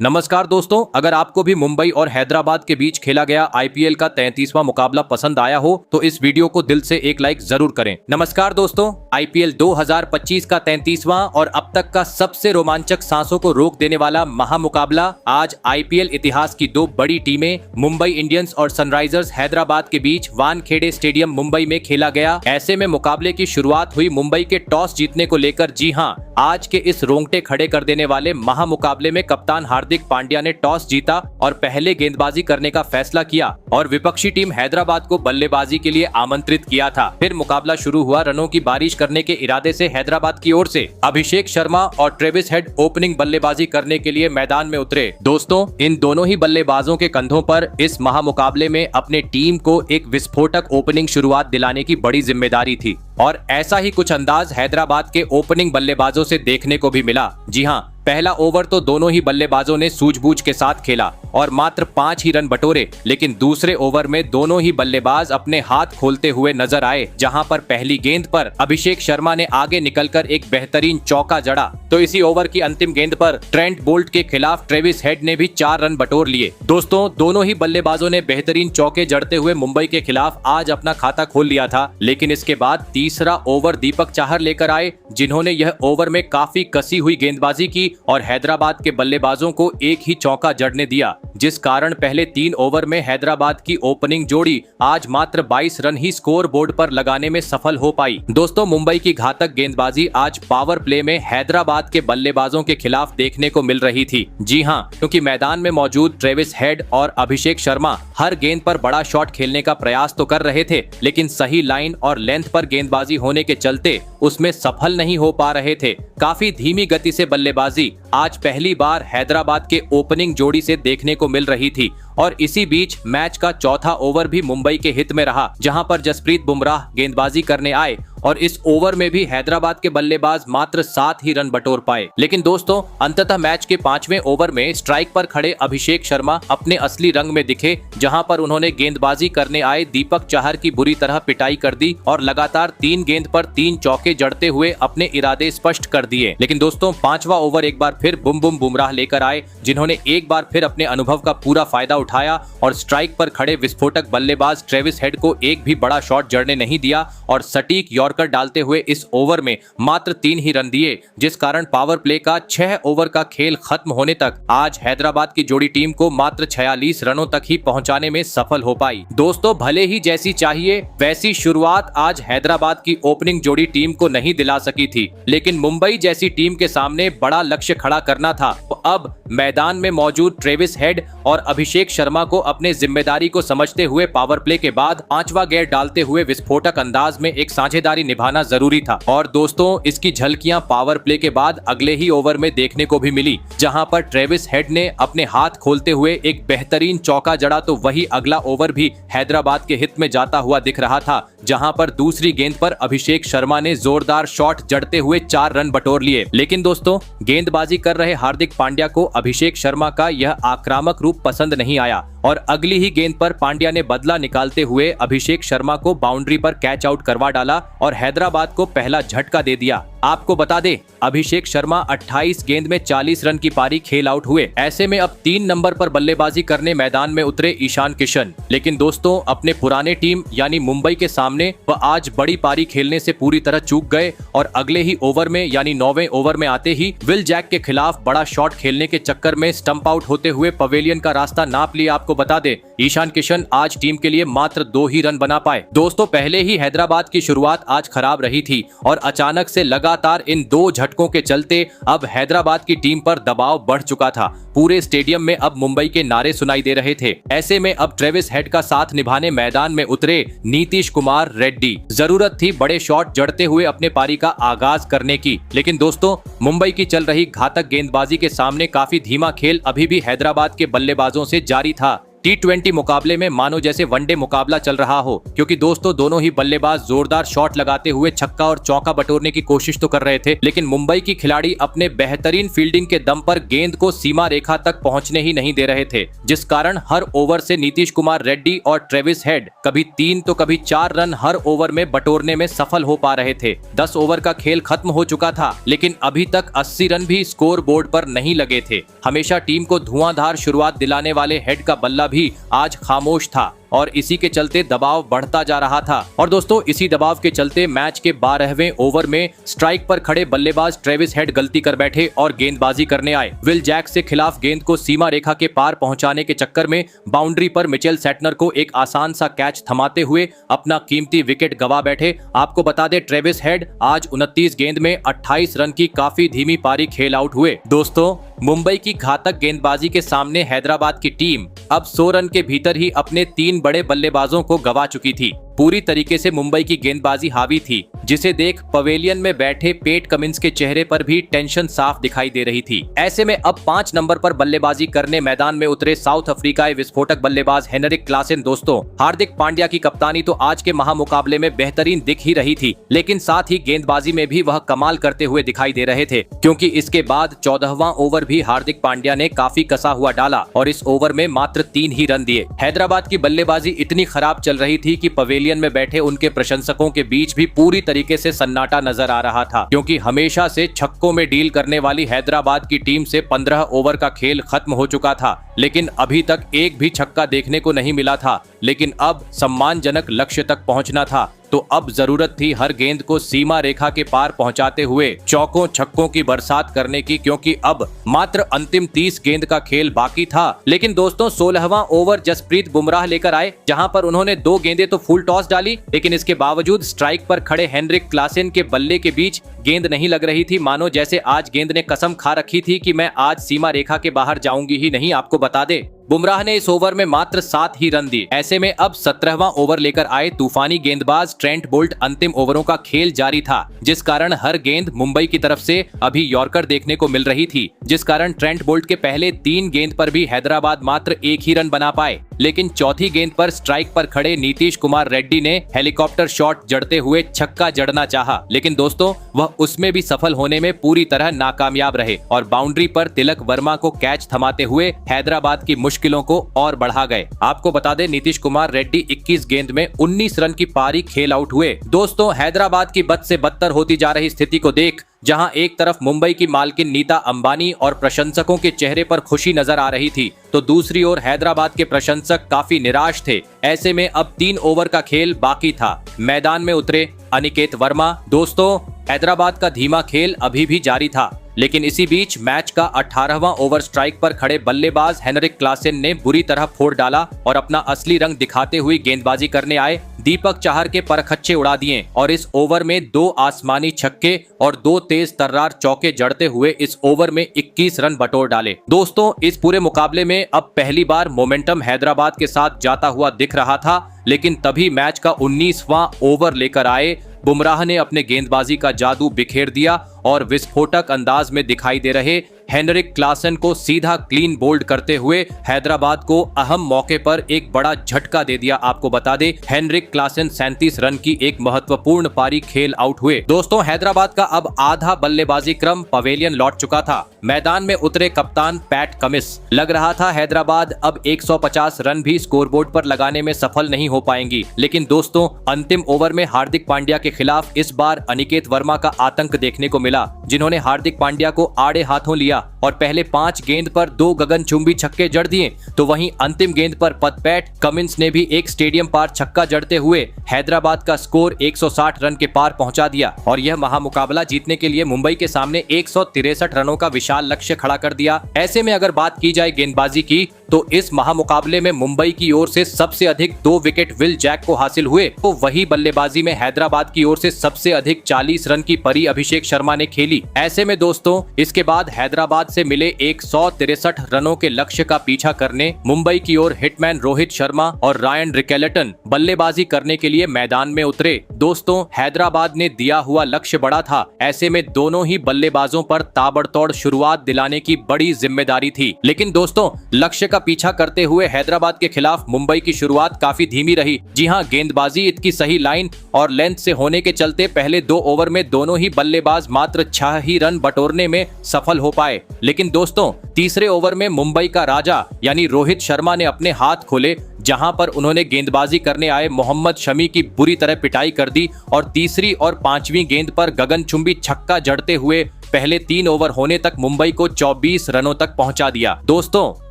नमस्कार दोस्तों, अगर आपको भी मुंबई और हैदराबाद के बीच खेला गया आईपीएल का 33वां मुकाबला पसंद आया हो तो इस वीडियो को दिल से एक लाइक जरूर करें। नमस्कार दोस्तों, आईपीएल 2025 का 33वां और अब तक का सबसे रोमांचक, सांसों को रोक देने वाला महामुकाबला आज आईपीएल इतिहास की दो बड़ी टीमें मुंबई इंडियंस और सनराइजर्स हैदराबाद के बीच वानखेड़े स्टेडियम मुंबई में खेला गया। ऐसे में मुकाबले की शुरुआत हुई मुंबई के टॉस जीतने को लेकर। जी हां, आज के इस रोंगटे खड़े कर देने वाले महामुकाबले में कप्तान हार्दिक पांड्या ने टॉस जीता और पहले गेंदबाजी करने का फैसला किया और विपक्षी टीम हैदराबाद को बल्लेबाजी के लिए आमंत्रित किया था। फिर मुकाबला शुरू हुआ। रनों की बारिश करने के इरादे से हैदराबाद की ओर से अभिषेक शर्मा और ट्रेविस हेड ओपनिंग बल्लेबाजी करने के लिए मैदान में उतरे। दोस्तों, इन दोनों ही बल्लेबाजों के कंधों पर इस महामुकाबले में अपने टीम को एक विस्फोटक ओपनिंग शुरुआत दिलाने की बड़ी जिम्मेदारी थी और ऐसा ही कुछ अंदाज हैदराबाद के ओपनिंग बल्लेबाजों से देखने को भी मिला। जी हां, पहला ओवर तो दोनों ही बल्लेबाजों ने सूझबूझ के साथ खेला और मात्र 5 ही रन बटोरे, लेकिन दूसरे ओवर में दोनों ही बल्लेबाज अपने हाथ खोलते हुए नजर आए, जहां पर पहली गेंद पर अभिषेक शर्मा ने आगे निकलकर एक बेहतरीन चौका जड़ा तो इसी ओवर की अंतिम गेंद पर ट्रेंट बोल्ट के खिलाफ ट्रेविस हेड ने भी 4 रन बटोर लिए। दोस्तों, दोनों ही बल्लेबाजों ने बेहतरीन चौके जड़ते हुए मुंबई के खिलाफ आज अपना खाता खोल लिया था, लेकिन इसके बाद तीसरा ओवर दीपक चाहर लेकर आए, जिन्होंने यह ओवर में काफी कसी हुई गेंदबाजी की और हैदराबाद के बल्लेबाजों को एक ही चौका जड़ने दिया, जिस कारण पहले 3 ओवर में हैदराबाद की ओपनिंग जोड़ी आज मात्र 22 रन ही स्कोर बोर्ड पर लगाने में सफल हो पाई। दोस्तों, मुंबई की घातक गेंदबाजी आज पावर प्ले में हैदराबाद के बल्लेबाजों के खिलाफ देखने को मिल रही थी। जी हां, क्योंकि मैदान में मौजूद ट्रेविस हेड और अभिषेक शर्मा हर गेंद पर बड़ा शॉट खेलने का प्रयास तो कर रहे थे, लेकिन सही लाइन और लेंथ पर गेंदबाजी होने के चलते उसमें सफल नहीं हो पा रहे थे। काफी धीमी गति से बल्लेबाजी आज पहली बार हैदराबाद के ओपनिंग जोड़ी से देखने को मिल रही थी और इसी बीच मैच का चौथा ओवर भी मुंबई के हित में रहा, जहां पर जसप्रीत बुमराह गेंदबाजी करने आए और इस ओवर में भी हैदराबाद के बल्लेबाज मात्र 7 ही रन बटोर पाए। लेकिन दोस्तों, अंततः मैच के 5वें ओवर में स्ट्राइक पर खड़े अभिषेक शर्मा अपने असली रंग में दिखे, जहां पर उन्होंने गेंदबाजी करने आए दीपक चाहर की बुरी तरह पिटाई कर दी और लगातार 3 गेंद पर 3 चौके जड़ते हुए अपने इरादे स्पष्ट कर दिए। लेकिन दोस्तों, 5वां ओवर एक बार फिर बुम बुमराह लेकर आए, जिन्होंने एक बार फिर अपने अनुभव का पूरा फायदा उठाया और स्ट्राइक पर खड़े विस्फोटक बल्लेबाज ट्रेविस हेड को एक भी बड़ा शॉट जड़ने नहीं दिया और सटीक यॉर्कर डालते हुए इस ओवर में मात्र 3 ही रन दिए, जिस कारण पावर प्ले का 6 ओवर का खेल खत्म होने तक आज हैदराबाद की जोड़ी टीम को मात्र 46 रनों तक ही पहुंचाने में सफल हो पाई। दोस्तों, भले ही जैसी चाहिए वैसी शुरुआत आज हैदराबाद की ओपनिंग जोड़ी टीम को नहीं दिला सकी थी, लेकिन मुंबई जैसी टीम के सामने बड़ा लक्ष्य खड़ा करना था। तो अब मैदान में मौजूद ट्रेविस हेड और अभिषेक शर्मा को अपने जिम्मेदारी को समझते हुए पावर प्ले के बाद 5वां गेयर डालते हुए विस्फोटक अंदाज में एक साझेदारी निभाना जरूरी था। और दोस्तों, इसकी झलकियां पावर प्ले के बाद अगले ही ओवर में देखने को भी मिली, जहां पर ट्रेविस हेड ने अपने हाथ खोलते हुए एक बेहतरीन चौका जड़ा तो वही अगला ओवर भी हैदराबाद के हित में जाता हुआ दिख रहा था, जहां पर दूसरी गेंद पर अभिषेक शर्मा ने जोरदार शॉट जड़ते हुए 4 रन बटोर लिए। लेकिन दोस्तों, गेंदबाजी कर रहे हार्दिक पांड्या को अभिषेक शर्मा का यह आक्रामक रूप पसंद नहीं आया और अगली ही गेंद पर पांड्या ने बदला निकालते हुए अभिषेक शर्मा को बाउंड्री पर कैच आउट करवा डाला और हैदराबाद को पहला झटका दे दिया। आपको बता दें, अभिषेक शर्मा 28 गेंद में 40 रन की पारी खेल आउट हुए। ऐसे में अब 3 नंबर पर बल्लेबाजी करने मैदान में उतरे ईशान किशन। लेकिन दोस्तों, अपने पुराने टीम यानी मुंबई के सामने वह आज बड़ी पारी खेलने से पूरी तरह चूक गए और अगले ही ओवर में यानी 9वें ओवर में आते ही विल जैक के खिलाफ बड़ा शॉट खेलने के चक्कर में स्टंप आउट होते हुए पवेलियन का रास्ता नाप लिया। आपको बता दें, ईशान किशन आज टीम के लिए मात्र 2 ही रन बना पाए। दोस्तों, पहले ही हैदराबाद की शुरुआत आज खराब रही थी और अचानक से लगातार इन 2 झटकों के चलते अब हैदराबाद की टीम पर दबाव बढ़ चुका था। पूरे स्टेडियम में अब मुंबई के नारे सुनाई दे रहे थे। ऐसे में अब ट्रेविस हेड का साथ निभाने मैदान में उतरे नीतीश कुमार रेड्डी। जरूरत थी बड़े शॉट जड़ते हुए अपने पारी का आगाज करने की, लेकिन दोस्तों, मुंबई की चल रही घातक गेंदबाजी के सामने काफी धीमा खेल अभी भी हैदराबाद के बल्लेबाजों से जारी था। T20 मुकाबले में मानो जैसे वनडे मुकाबला चल रहा हो, क्योंकि दोस्तों दोनों ही बल्लेबाज जोरदार शॉट लगाते हुए छक्का और चौका बटोरने की कोशिश तो कर रहे थे, लेकिन मुंबई की खिलाड़ी अपने बेहतरीन फील्डिंग के दम पर गेंद को सीमा रेखा तक पहुंचने ही नहीं दे रहे थे, जिस कारण हर ओवर से नीतीश कुमार रेड्डी और ट्रेविस हेड कभी 3 तो कभी 4 रन हर ओवर में बटोरने में सफल हो पा रहे थे। 10 ओवर का खेल खत्म हो चुका था, लेकिन अभी तक 80 रन भी स्कोर बोर्ड पर नहीं लगे थे। हमेशा टीम को धुआंधार शुरुआत दिलाने वाले हेड का बल्ला भी आज खामोश था और इसी के चलते दबाव बढ़ता जा रहा था। और दोस्तों इसी दबाव के चलते मैच के 12वें ओवर में स्ट्राइक पर खड़े बल्लेबाज ट्रेविस हेड गलती कर बैठे और गेंदबाजी करने आए। विल जैक से खिलाफ गेंद को सीमा रेखा के पार पहुंचाने के चक्कर में बाउंड्री पर मिचेल सेटनर को एक आसान सा कैच थमाते हुए अपना कीमती विकेट गवा बैठे। आपको बता दे ट्रेविस हेड आज 29 गेंद में 28 रन की काफी धीमी पारी खेल आउट हुए। दोस्तों मुंबई की घातक गेंदबाजी के सामने हैदराबाद की टीम अब 100 रन के भीतर ही अपने 3 बड़े बल्लेबाजों को गवा चुकी थी। पूरी तरीके से मुंबई की गेंदबाजी हावी थी, जिसे देख पवेलियन में बैठे पेट कमिंस के चेहरे पर भी टेंशन साफ दिखाई दे रही थी। ऐसे में अब 5 नंबर पर बल्लेबाजी करने मैदान में उतरे साउथ अफ्रीकाई विस्फोटक बल्लेबाज हेनरिक क्लासेन। दोस्तों हार्दिक पांड्या की कप्तानी तो आज के महामुकाबले में बेहतरीन दिख ही रही थी, लेकिन साथ ही गेंदबाजी में भी वह कमाल करते हुए दिखाई दे रहे थे, क्योंकि इसके बाद 14वां ओवर भी हार्दिक पांड्या ने काफी कसा हुआ डाला और इस ओवर में मात्र 3 ही रन दिए। हैदराबाद की बल्लेबाजी इतनी खराब चल रही थी कि पवेलियन में बैठे उनके प्रशंसकों के बीच भी पूरी तरीके से सन्नाटा नजर आ रहा था, क्योंकि हमेशा से छक्कों में डील करने वाली हैदराबाद की टीम से 15 ओवर का खेल खत्म हो चुका था, लेकिन अभी तक एक भी छक्का देखने को नहीं मिला था। लेकिन अब सम्मानजनक लक्ष्य तक पहुंचना था, तो अब जरूरत थी हर गेंद को सीमा रेखा के पार पहुंचाते हुए चौकों छक्कों की बरसात करने की, क्योंकि अब मात्र अंतिम 30 गेंद का खेल बाकी था। लेकिन दोस्तों 16वां ओवर जसप्रीत बुमराह लेकर आए, जहां पर उन्होंने 2 गेंदें तो फुल टॉस डाली, लेकिन इसके बावजूद स्ट्राइक पर खड़े हेनरिक क्लासेन के बल्ले के बीच गेंद नहीं लग रही थी। मानो जैसे आज गेंद ने कसम खा रखी थी कि मैं आज सीमा रेखा के बाहर जाऊंगी ही नहीं। आपको बता दे बुमराह ने इस ओवर में मात्र 7 ही रन दिए। ऐसे में अब 17वां ओवर लेकर आए तूफानी गेंदबाज ट्रेंट बोल्ट। अंतिम ओवरों का खेल जारी था, जिस कारण हर गेंद मुंबई की तरफ से अभी यॉर्कर देखने को मिल रही थी, जिस कारण ट्रेंट बोल्ट के पहले 3 गेंद पर भी हैदराबाद मात्र 1 ही रन बना पाए। लेकिन चौथी गेंद पर स्ट्राइक पर खड़े नीतीश कुमार रेड्डी ने हेलीकॉप्टर शॉट जड़ते हुए छक्का जड़ना चाहा, लेकिन दोस्तों वह उसमें भी सफल होने में पूरी तरह नाकामयाब रहे और बाउंड्री पर तिलक वर्मा को कैच थमाते हुए हैदराबाद की मुश्किलों को और बढ़ा गए। आपको बता दें नीतीश कुमार रेड्डी 21 गेंद में 19 रन की पारी खेल आउट हुए। दोस्तों हैदराबाद की बद से बदतर होती जा रही स्थिति को देख, जहां एक तरफ मुंबई की मालकिन नीता अंबानी और प्रशंसकों के चेहरे पर खुशी नजर आ रही थी, तो दूसरी ओर हैदराबाद के प्रशंसक काफी निराश थे। ऐसे में अब 3 ओवर का खेल बाकी था। मैदान में उतरे अनिकेत वर्मा। दोस्तों हैदराबाद का धीमा खेल अभी भी जारी था, लेकिन इसी बीच मैच का 18वां ओवर स्ट्राइक पर खड़े बल्लेबाज हेनरिक क्लासेन ने बुरी तरह फोड़ डाला और अपना असली रंग दिखाते हुए गेंदबाजी करने आए दीपक चाहर के परखच्चे उड़ा दिए और इस ओवर में 2 आसमानी छक्के और 2 तेज तर्रार चौके जड़ते हुए इस ओवर में 21 रन बटोर डाले। दोस्तों इस पूरे मुकाबले में अब पहली बार मोमेंटम हैदराबाद के साथ जाता हुआ दिख रहा था, लेकिन तभी मैच का 19वां ओवर लेकर आए बुमराह ने अपने गेंदबाजी का जादू बिखेर दिया और विस्फोटक अंदाज में दिखाई दे रहे हेनरिक क्लासेन को सीधा क्लीन बोल्ड करते हुए हैदराबाद को अहम मौके पर एक बड़ा झटका दे दिया। आपको बता दें हेनरिक क्लासेन 37 रन की एक महत्वपूर्ण पारी खेल आउट हुए। दोस्तों हैदराबाद का अब आधा बल्लेबाजी क्रम पवेलियन लौट चुका था। मैदान में उतरे कप्तान पैट कमिंस। लग रहा था हैदराबाद अब 150 रन भी स्कोरबोर्ड पर लगाने में सफल नहीं हो पाएंगी, लेकिन दोस्तों अंतिम ओवर में हार्दिक पांड्या के खिलाफ इस बार अनिकेत वर्मा का आतंक देखने को मिला, जिन्होंने हार्दिक पांड्या को आड़े हाथों लिया और पहले 5 गेंद पर 2 गगनचुंबी छक्के जड़ दिए, तो वहीं अंतिम गेंद पर पैट कमिंस ने भी एक स्टेडियम पार छक्का जड़ते हुए हैदराबाद का स्कोर 160 रन के पार पहुंचा दिया और यह महामुकाबला जीतने के लिए मुंबई के सामने 163 रनों का विशाल लक्ष्य खड़ा कर दिया। ऐसे में अगर बात की जाए गेंदबाजी की, तो इस महामुकाबले में मुंबई की ओर से सबसे अधिक 2 विकेट विल जैक को हासिल हुए, तो वही बल्लेबाजी में हैदराबाद की ओर से सबसे अधिक 40 रन की परी अभिषेक शर्मा ने खेली। ऐसे में दोस्तों इसके बाद हैदराबाद से मिले 163 रनों के लक्ष्य का पीछा करने मुंबई की ओर हिटमैन रोहित शर्मा और रायन रिकेलेटन बल्लेबाजी करने के लिए मैदान में उतरे। दोस्तों हैदराबाद ने दिया हुआ लक्ष्य बड़ा था, ऐसे में दोनों ही बल्लेबाजों पर ताबड़तोड़ शुरुआत दिलाने की बड़ी जिम्मेदारी थी, लेकिन दोस्तों लक्ष्य का का पीछा करते हुए हैदराबाद के खिलाफ मुंबई की शुरुआत काफी धीमी रही। जी हां, गेंदबाजी इतनी सही लाइन और लेंथ से होने के चलते पहले 2 ओवर में दोनों ही बल्लेबाज मात्र 6 ही रन बटोरने में सफल हो पाए। लेकिन दोस्तों, तीसरे ओवर में मुंबई का राजा यानी रोहित शर्मा ने अपने हाथ खोले, जहां पर उन्होंने गेंदबाजी करने आए मोहम्मद शमी की बुरी तरह पिटाई कर दी और तीसरी और पांचवी गेंद पर गगनचुंबी छक्का जड़ते हुए पहले 3 ओवर होने तक मुंबई को 24 रनों तक पहुंचा दिया। दोस्तों,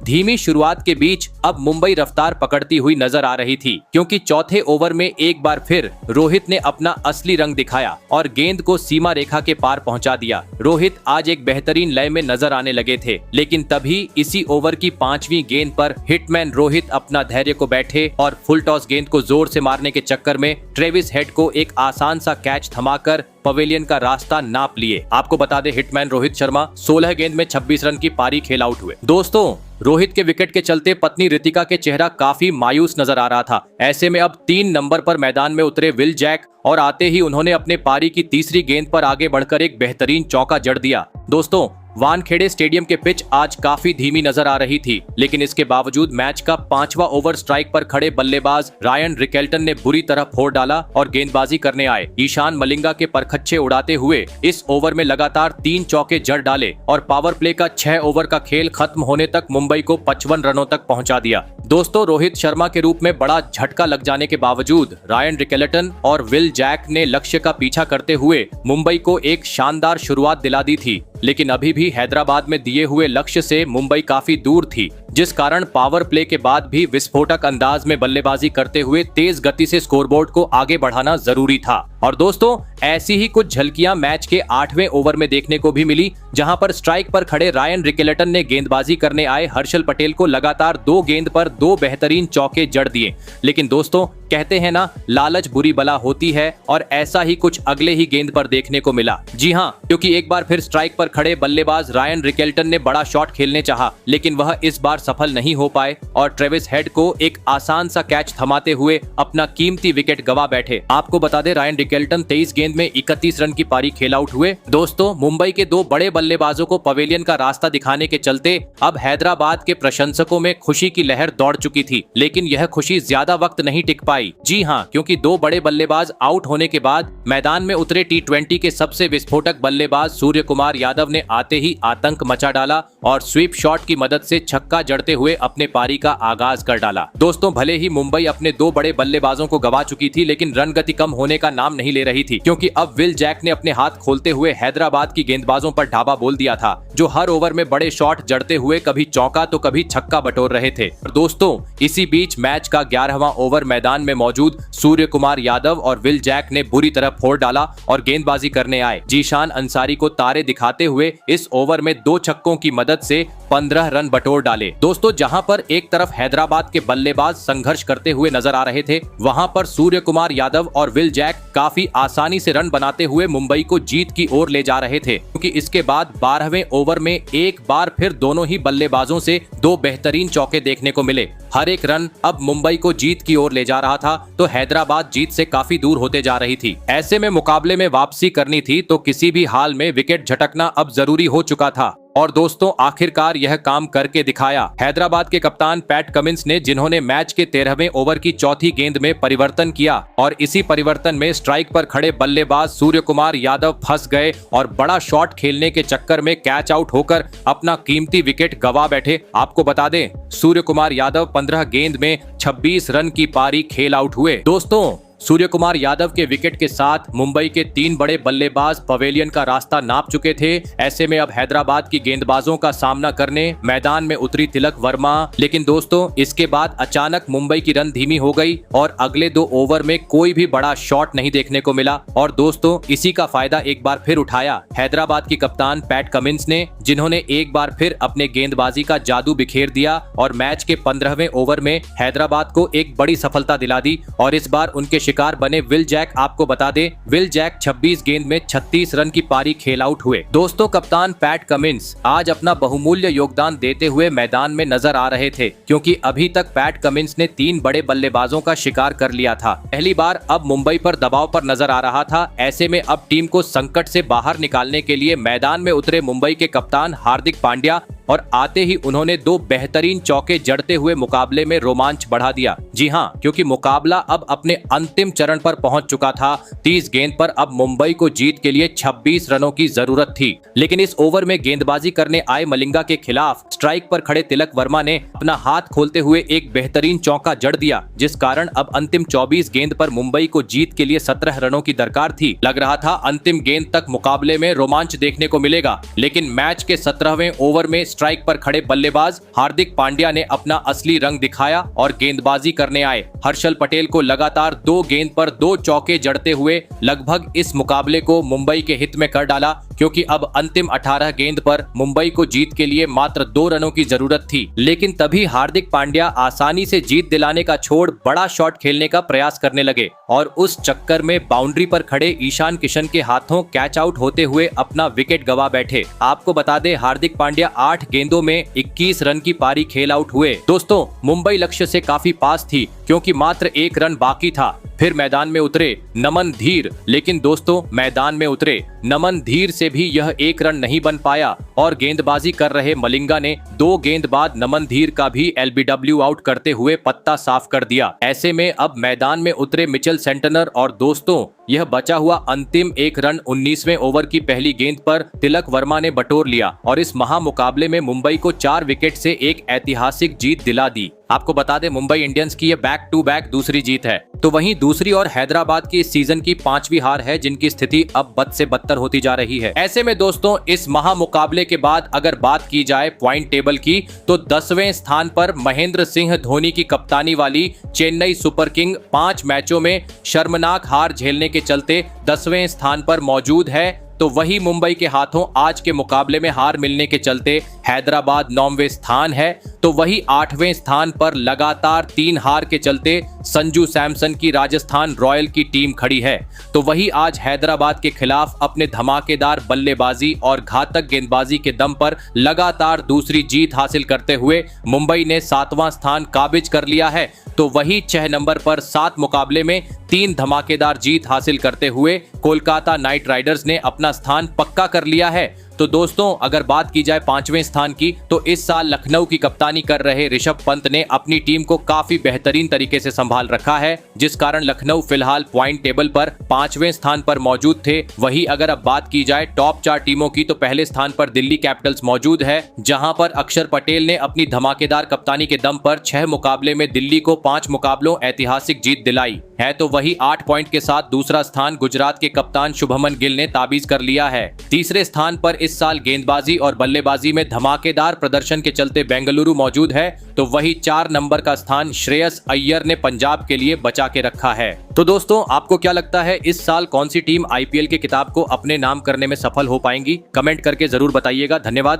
धीमी शुरुआत के बीच अब मुंबई रफ्तार पकड़ती हुई नजर आ रही थी, क्योंकि चौथे ओवर में एक बार फिर रोहित ने अपना असली रंग दिखाया और गेंद को सीमा रेखा के पार पहुंचा दिया। रोहित आज एक बेहतरीन लय में नजर आने लगे थे, लेकिन तभी इसी ओवर की 5वीं गेंद पर हिटमैन रोहित अपना धैर्य को बैठे और फुल टॉस गेंद को जोर से मारने के चक्कर में ट्रेविस हेड को एक आसान सा कैच थमाकर पवेलियन का रास्ता नाप लिए। आपको बता दें, हिटमैन रोहित शर्मा 16 गेंद में 26 रन की पारी खेल आउट हुए। दोस्तों, रोहित के विकेट के चलते पत्नी रितिका के चेहरा काफी मायूस नजर आ रहा था। ऐसे में अब 3 नंबर पर मैदान में उतरे विल जैक और आते ही उन्होंने अपने पारी की तीसरी गेंद पर आगे बढ़कर एक बेहतरीन चौका जड़ दिया। दोस्तों, वानखेड़े स्टेडियम के पिच आज काफी धीमी नजर आ रही थी, लेकिन इसके बावजूद मैच का 5वां ओवर स्ट्राइक पर खड़े बल्लेबाज रायन रिकेल्टन ने बुरी तरह फोड़ डाला और गेंदबाजी करने आए ईशान मलिंगा के परखच्चे उड़ाते हुए इस ओवर में लगातार 3 चौके जड़ डाले और पावर प्ले का 6 ओवर का खेल खत्म होने तक मुंबई को 55 रनों तक पहुंचा दिया। दोस्तों, रोहित शर्मा के रूप में बड़ा झटका लग जाने के बावजूद रायन रिकेल्टन और विल जैक ने लक्ष्य का पीछा करते हुए मुंबई को एक शानदार शुरुआत दिला दी थी, लेकिन अभी भी हैदराबाद में दिए हुए लक्ष्य से मुंबई काफी दूर थी, जिस कारण पावर प्ले के बाद भी विस्फोटक अंदाज में बल्लेबाजी करते हुए तेज गति से स्कोरबोर्ड को आगे बढ़ाना जरूरी था। और दोस्तों, ऐसी ही कुछ झलकियां मैच के 8वें ओवर में देखने को भी मिली, जहां पर स्ट्राइक पर खड़े रायन रिकेल्टन ने गेंदबाजी करने आए हर्षल पटेल को लगातार 2 गेंद पर 2 बेहतरीन चौके जड़ दिए। लेकिन दोस्तों, कहते हैं ना, लालच बुरी बला होती है, और ऐसा ही कुछ अगले ही गेंद पर देखने को मिला। जी हां, क्योंकि एक बार फिर स्ट्राइक पर खड़े बल्लेबाज रायन रिकेल्टन ने बड़ा शॉट खेलने चाहा, लेकिन वह इस बार सफल नहीं हो पाए और ट्रेविस हेड को एक आसान सा कैच थमाते हुए अपना कीमती विकेट गवा बैठे। आपको बता दें, रायन रिकेल्टन 23 गेंद में 31 रन की पारी खेल आउट हुए। दोस्तों, मुंबई के 2 बड़े बल्लेबाजों को पवेलियन का रास्ता दिखाने के चलते अब हैदराबाद के प्रशंसकों में खुशी की लहर दौड़ चुकी थी, लेकिन यह खुशी ज्यादा वक्त नहीं टिक पाई। जी हां, क्योंकि 2 बड़े बल्लेबाज आउट होने के बाद मैदान में उतरे T20 के सबसे विस्फोटक बल्लेबाज सूर्य कुमार यादव ने आते ही आतंक मचा डाला और स्वीप शॉट की मदद से छक्का जड़ते हुए अपने पारी का आगाज कर डाला। दोस्तों, भले ही मुंबई अपने 2 बड़े बल्लेबाजों को गवा चुकी थी, लेकिन रन गति कम होने का नाम नहीं ले रही थी, क्योंकि अब विल जैक ने अपने हाथ खोलते हुए हैदराबाद की गेंदबाजों पर ढाबा बोल दिया था, जो हर ओवर में बड़े शॉट जड़ते हुए कभी चौका तो कभी छक्का बटोर रहे थे। दोस्तों, इसी बीच मैच का 11वां ओवर मैदान में मौजूद सूर्य कुमार यादव और विल जैक ने बुरी तरह फोड़ डाला और गेंदबाजी करने आए जीशान अंसारी को तारे दिखाते हुए इस ओवर में 2 छक्कों की मदद से 15 रन बटोर डाले। दोस्तों, जहां पर एक तरफ हैदराबाद के बल्लेबाज संघर्ष करते हुए नजर आ रहे थे, वहां पर सूर्य कुमार यादव और विल जैक काफी आसानी से रन बनाते हुए मुंबई को जीत की ओर ले जा रहे थे, क्योंकि इसके बाद 12वें ओवर में एक बार फिर दोनों ही बल्लेबाजों से 2 बेहतरीन चौके देखने को मिले। हर एक रन अब मुंबई को जीत की ओर ले जा रहा था, तो हैदराबाद जीत से काफी दूर होते जा रही थी। ऐसे में मुकाबले में वापसी करनी थी, तो किसी भी हाल में विकेट झटकना अब जरूरी हो चुका था। और दोस्तों, आखिरकार यह काम करके दिखाया। हैदराबाद के कप्तान पैट कमिंस ने, जिन्होंने मैच के 13वें ओवर की चौथी गेंद में परिवर्तन किया, और इसी परिवर्तन में स्ट्राइक पर खड़े बल्लेबाज सूर्य कुमार यादव फंस गए और बड़ा शॉट खेलने के चक्कर में कैच आउट होकर अपना कीमती विकेट गवा बैठे। आपको बता दें, सूर्य कुमार यादव 15 गेंद में 26 रन की पारी खेल आउट हुए। दोस्तों, सूर्य कुमार यादव के विकेट के साथ मुंबई के 3 बड़े बल्लेबाज पवेलियन का रास्ता नाप चुके थे। ऐसे में अब हैदराबाद की गेंदबाजों का सामना करने मैदान में उतरी तिलक वर्मा। लेकिन दोस्तों, इसके बाद अचानक मुंबई की रन धीमी हो गई और अगले 2 ओवर में कोई भी बड़ा शॉट नहीं देखने को मिला। और दोस्तों, इसी का फायदा एक बार फिर उठाया हैदराबाद की कप्तान पैट कमिंस ने, जिन्होंने एक बार फिर अपने गेंदबाजी का जादू बिखेर दिया और मैच के 15वें ओवर में हैदराबाद को एक बड़ी सफलता दिला दी। और इस बार उनके शिकार बने विल जैक। आपको बता दें, विल जैक 26 गेंद में 36 रन की पारी खेल आउट हुए। दोस्तों, कप्तान पैट कमिंस आज अपना बहुमूल्य योगदान देते हुए मैदान में नजर आ रहे थे, क्योंकि अभी तक पैट कमिंस ने 3 बड़े बल्लेबाजों का शिकार कर लिया था। पहली बार अब मुंबई पर दबाव पर नजर आ रहा था। ऐसे में अब टीम को संकट से बाहर निकालने के लिए मैदान में उतरे मुंबई के कप्तान हार्दिक पांड्या और आते ही उन्होंने 2 बेहतरीन चौके जड़ते हुए मुकाबले में रोमांच बढ़ा दिया। जी हां, क्योंकि मुकाबला अब अपने अंतिम चरण पर पहुंच चुका था। 30 गेंद पर अब मुंबई को जीत के लिए 26 रनों की जरूरत थी, लेकिन इस ओवर में गेंदबाजी करने आए मलिंगा के खिलाफ स्ट्राइक पर खड़े तिलक वर्मा ने अपना हाथ खोलते हुए एक बेहतरीन चौका जड़ दिया, जिस कारण अब अंतिम 24 गेंद पर मुंबई को जीत के लिए 17 रनों की दरकार थी। लग रहा था अंतिम गेंद तक मुकाबले में रोमांच देखने को मिलेगा, लेकिन मैच के 17वें ओवर में स्ट्राइक पर खड़े बल्लेबाज हार्दिक पांड्या ने अपना असली रंग दिखाया और गेंदबाजी करने आए हर्षल पटेल को लगातार 2 गेंद पर 2 चौके जड़ते हुए लगभग इस मुकाबले को मुंबई के हित में कर डाला, क्योंकि अब अंतिम 18 गेंद पर मुंबई को जीत के लिए मात्र 2 रनों की जरूरत थी। लेकिन तभी हार्दिक पांड्या आसानी से जीत दिलाने का छोड़ बड़ा शॉट खेलने का प्रयास करने लगे और उस चक्कर में बाउंड्री पर खड़े ईशान किशन के हाथों कैच आउट होते हुए अपना विकेट गवा बैठे। आपको बता दें, हार्दिक पांड्या 8 गेंदों में 21 रन की पारी खेल आउट हुए। दोस्तों, मुंबई लक्ष्य से काफी पास थी, क्योंकि मात्र 1 रन बाकी था। फिर मैदान में उतरे नमन धीर, लेकिन दोस्तों मैदान में उतरे नमन धीर से भी यह 1 रन नहीं बन पाया और गेंदबाजी कर रहे मलिंगा ने 2 गेंद बाद नमन धीर का भी एलबीडब्ल्यू आउट करते हुए पत्ता साफ कर दिया। ऐसे में अब मैदान में उतरे मिचेल सेंटनर और दोस्तों यह बचा हुआ अंतिम 1 रन 19वें ओवर की पहली गेंद पर तिलक वर्मा ने बटोर लिया और इस महामुकाबले में मुंबई को 4 विकेट से एक ऐतिहासिक जीत दिला दी। आपको बता दें, मुंबई इंडियंस की यह बैक टू बैक दूसरी जीत है। तो वहीं दूसरी ओर हैदराबाद की इस सीजन की 5वीं हार है, जिनकी स्थिति अब बद से बदतर होती जा रही है। ऐसे में दोस्तों इस महामुकाबले के बाद अगर बात की जाए पॉइंट टेबल की, तो 10वें स्थान पर महेंद्र सिंह धोनी की कप्तानी वाली चेन्नई सुपर किंग 5 मैचों में शर्मनाक हार झेलने के चलते 10वें स्थान पर मौजूद है। तो वही मुंबई के हाथों आज के मुकाबले में हार मिलने के चलते हैदराबाद 9वें स्थान है। तो वही 8वें स्थान पर लगातार 3 हार के चलते संजू सैमसन की राजस्थान रॉयल की टीम खड़ी है। तो वही आज हैदराबाद के खिलाफ अपने धमाकेदार बल्लेबाजी और घातक गेंदबाजी के दम पर लगातार दूसरी जीत हासिल करते हुए मुंबई ने 7वां स्थान काबिज कर लिया है। तो वही 6 नंबर पर 7 मुकाबले में 3 धमाकेदार जीत हासिल करते हुए कोलकाता नाइट राइडर्स ने अपना स्थान पक्का कर लिया है। तो दोस्तों अगर बात की जाए 5वें स्थान की, तो इस साल लखनऊ की कप्तानी कर रहे ऋषभ पंत ने अपनी टीम को काफी बेहतरीन तरीके से संभाल रखा है, जिस कारण लखनऊ फिलहाल पॉइंट टेबल पर 5वें स्थान पर मौजूद थे। वही अगर अब बात की जाए टॉप 4 टीमों की, तो पहले स्थान पर दिल्ली कैपिटल्स मौजूद है, जहां पर अक्षर पटेल ने अपनी धमाकेदार कप्तानी के दम पर 6 मुकाबले में दिल्ली को 5 मुकाबलों ऐतिहासिक जीत दिलाई है। तो वही 8 पॉइंट के साथ दूसरा स्थान गुजरात के कप्तान शुभमन गिल ने ताबीज कर लिया है। तीसरे स्थान पर इस साल गेंदबाजी और बल्लेबाजी में धमाकेदार प्रदर्शन के चलते बेंगलुरु मौजूद है। तो वही 4 नंबर का स्थान श्रेयस अय्यर ने पंजाब के लिए बचा के रखा है। तो दोस्तों आपको क्या लगता है, इस साल कौन सी टीम आईपीएल के किताब को अपने नाम करने में सफल हो पाएंगी? कमेंट करके जरूर बताइएगा। धन्यवाद।